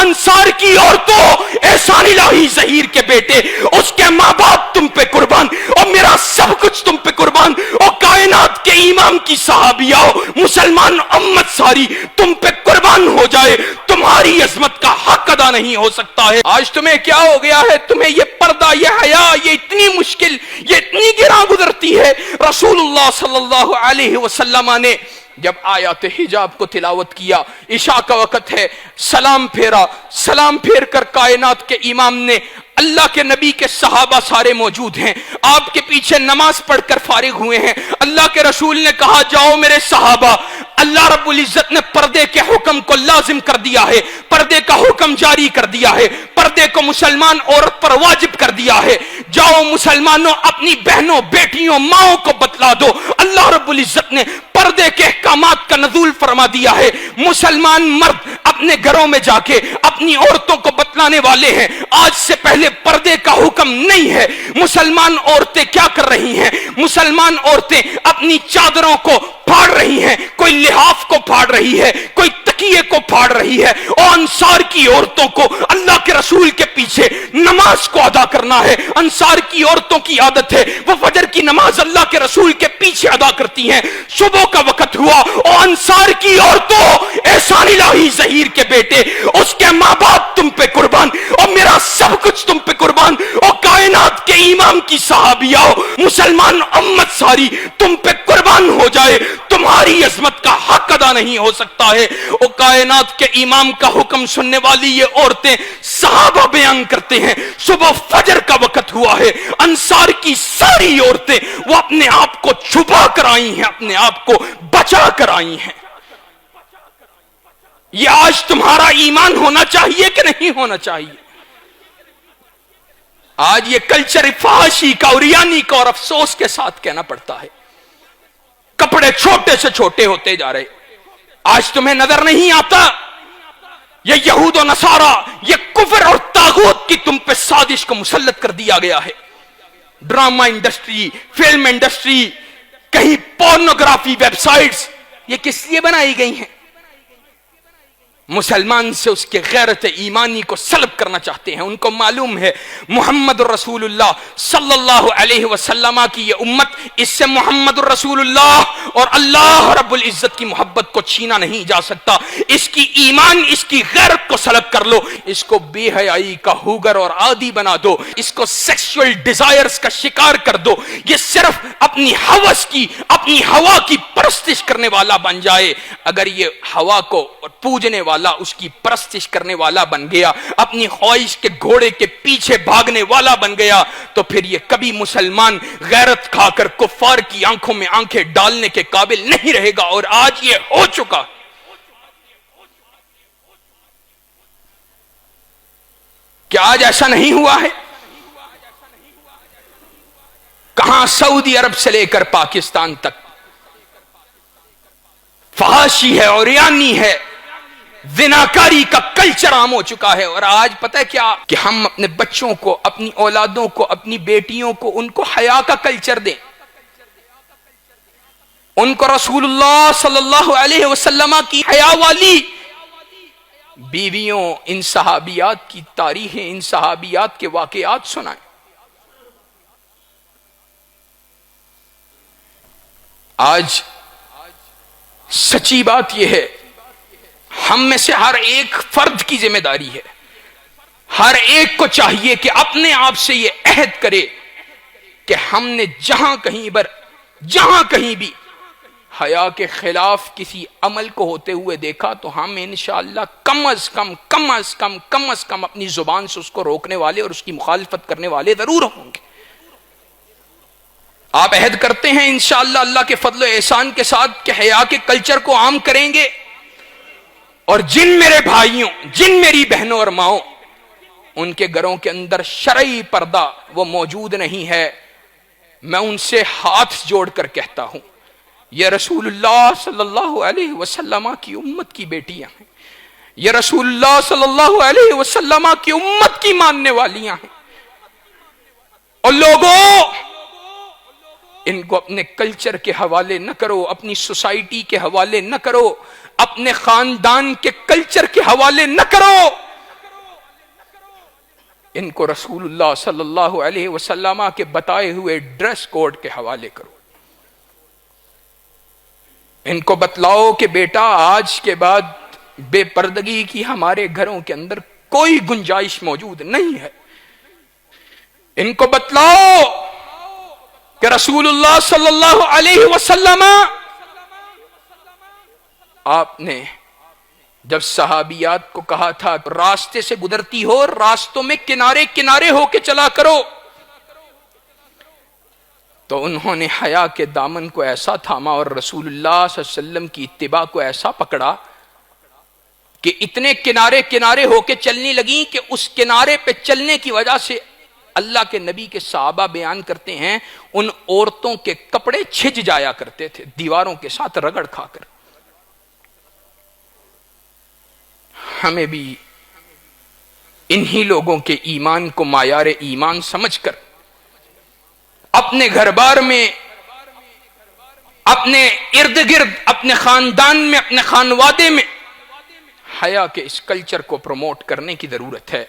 انصار کی عورتوں، احسان الہی ظہیر کے بیٹے، اس کے ماں باپ تم پہ قربان، اور میرا سب کچھ تم پہ قربان، اور کائنات کے امام کی صحابیہ، مسلمان امت ساری تم پہ قربان ہو جائے، تمہاری عظمت کا حق ادا نہیں ہو سکتا ہے۔ آج تمہیں کیا ہو گیا ہے؟ تمہیں یہ پردہ، یہ حیا، یہ اتنی مشکل، یہ اتنی گراں گزرتی ہے۔ رسول اللہ صلی اللہ علیہ وسلم نے جب آیات حجاب کو تلاوت کیا، عشاء کا وقت ہے، سلام پھیرا، سلام پھیر کر کائنات کے امام نے، اللہ کے نبی کے صحابہ سارے موجود ہیں، آپ کے پیچھے نماز پڑھ کر فارغ ہوئے ہیں، اللہ کے رسول نے کہا جاؤ میرے صحابہ، اللہ رب العزت نے پردے کے حکم کو لازم کر دیا ہے، پردے کا حکم جاری کر دیا ہے، پردے کو مسلمان عورت پر واجب کر دیا ہے، جاؤ مسلمانوں اپنی بہنوں، بیٹیوں، ماؤں کو بتلا دو، اللہ رب العزت نے پردے کے احکامات کا نزول فرما دیا ہے۔ مسلمان مرد اپنے گھروں میں جا کے اپنی عورتوں کو بتلانے والے ہیں، آج سے پہلے پردے کا حکم نہیں ہے۔ مسلمان عورتیں کیا کر رہی ہیں؟ مسلمان عورتیں اپنی چادروں کو پھاڑ رہی ہیں، کوئی لحاف کو پھاڑ رہی ہے، کوئی تکیے کو پھاڑ رہی ہے، اور انصار کی عورتوں کو اللہ کے رسول کے پیچھے نماز کو ادا کرنا ہے۔ انصار کی عورتوں کی عادت ہے، وہ فجر کی نماز اللہ کے رسول کے پیچھے ادا کرتی ہیں۔ صبح کا وقت ہوا اور انصار کی عورتوں، احسان الہی ظہیر کے بیٹے، اس کے ماں باپ تم پہ قربان، اور میرا سب کچھ تم پہ قربان، اور کائنات کے امام کی صحابیہ، مسلمان امت ساری تم پہ قربان ہو جائے، تمہاری عظمت کا حق ادا نہیں ہو سکتا ہے۔ اور کائنات کے امام کا حکم سننے والی یہ عورتیں، صحابہ بیان کرتے ہیں، صبح فجر کا وقت ہوا ہے، انصار کی ساری عورتیں وہ اپنے آپ کو چھپا کر آئی ہیں، اپنے آپ کو بچا کر آئی ہیں۔ یہ آج تمہارا ایمان ہونا چاہیے کہ نہیں ہونا چاہیے؟ آج یہ کلچر فحاشی کا، عریانی کا، اور افسوس کے ساتھ کہنا پڑتا ہے، کپڑے چھوٹے سے چھوٹے ہوتے جا رہے۔ آج تمہیں نظر نہیں آتا یہ یہود و نصارہ، یہ کفر اور طاغوت کی تم پہ سازش کو مسلط کر دیا گیا ہے۔ ڈرامہ انڈسٹری، فلم انڈسٹری، کہیں پورنوگرافی ویب سائٹس، یہ کس لیے بنائی گئی ہیں؟ مسلمان سے اس کے غیرت ایمانی کو سلب کرنا چاہتے ہیں۔ ان کو معلوم ہے محمد الرسول اللہ صلی اللہ علیہ وسلم کی یہ امت، اس سے محمد الرسول اللہ اور اللہ رب العزت کی محبت کو چھینا نہیں جا سکتا۔ اس کی ایمان، اس کی غیرت کو سلب کر لو، اس کو بے حیائی کا ہوگر اور عادی بنا دو، اس کو سیکسول ڈیزائرز کا شکار کر دو، یہ صرف اپنی ہوس کی، اپنی ہوا کی پرستش کرنے والا بن جائے۔ اگر یہ ہوا کو پوجنے والا، اس کی پرستش کرنے والا بن گیا، اپنی خواہش کے گھوڑے کے پیچھے بھاگنے والا بن گیا، تو پھر یہ کبھی مسلمان غیرت کھا کر کفار کی آنکھوں میں آنکھیں ڈالنے کے قابل نہیں رہے گا، اور آج یہ ہو چکا۔ کیا آج ایسا نہیں ہوا ہے؟ کہاں سعودی عرب سے لے کر پاکستان تک فحاشی ہے، عریانی ہے، زناکاری کا کلچر عام ہو چکا ہے۔ اور آج پتہ ہے کیا؟ کہ ہم اپنے بچوں کو، اپنی اولادوں کو، اپنی بیٹیوں کو، ان کو حیا کا کلچر دیں، ان کو رسول اللہ صلی اللہ علیہ وسلم کی حیا والی بیویوں، ان صحابیات کی تاریخیں، ان صحابیات کے واقعات سنائیں۔ آج سچی بات یہ ہے، ہم میں سے ہر ایک فرد کی ذمہ داری ہے، ہر ایک کو چاہیے کہ اپنے آپ سے یہ عہد کرے کہ ہم نے جہاں کہیں بھی حیا کے خلاف کسی عمل کو ہوتے ہوئے دیکھا تو ہم انشاءاللہ کم از کم اپنی زبان سے اس کو روکنے والے اور اس کی مخالفت کرنے والے ضرور ہوں گے۔ آپ عہد کرتے ہیں انشاءاللہ اللہ کے فضل و احسان کے ساتھ کہ حیا کے کلچر کو عام کریں گے، اور جن میرے بھائیوں، جن میری بہنوں اور ماؤں، ان کے گھروں کے اندر شرعی پردہ وہ موجود نہیں ہے، میں ان سے ہاتھ جوڑ کر کہتا ہوں، یہ رسول اللہ صلی اللہ علیہ وسلم کی امت کی بیٹیاں ہیں، یہ رسول اللہ صلی اللہ علیہ وسلم کی امت کی ماننے والیاں ہیں، اور لوگوں ان کو اپنے کلچر کے حوالے نہ کرو، اپنی سوسائٹی کے حوالے نہ کرو، اپنے خاندان کے کلچر کے حوالے نہ کرو، ان کو رسول اللہ صلی اللہ علیہ وسلم کے بتائے ہوئے ڈریس کوڈ کے حوالے کرو. ان کو بتلاؤ کہ بیٹا آج کے بعد بے پردگی کی ہمارے گھروں کے اندر کوئی گنجائش موجود نہیں ہے. ان کو بتلاؤ کہ رسول اللہ صلی اللہ علیہ وسلم آپ نے جب صحابیات کو کہا تھا راستے سے گزرتی ہو راستوں میں کنارے کنارے ہو کے چلا کرو، تو انہوں نے حیا کے دامن کو ایسا تھاما اور رسول اللہ صلی اللہ علیہ وسلم کی اتباع کو ایسا پکڑا کہ اتنے کنارے کنارے ہو کے چلنے لگیں کہ اس کنارے پہ چلنے کی وجہ سے اللہ کے نبی کے صحابہ بیان کرتے ہیں ان عورتوں کے کپڑے چھج جایا کرتے تھے دیواروں کے ساتھ رگڑ کھا کر. ہمیں بھی انہی لوگوں کے ایمان کو معیار ایمان سمجھ کر اپنے گھر بار میں، اپنے ارد گرد، اپنے خاندان میں، اپنے خانوادے میں حیا کے اس کلچر کو پروموٹ کرنے کی ضرورت ہے.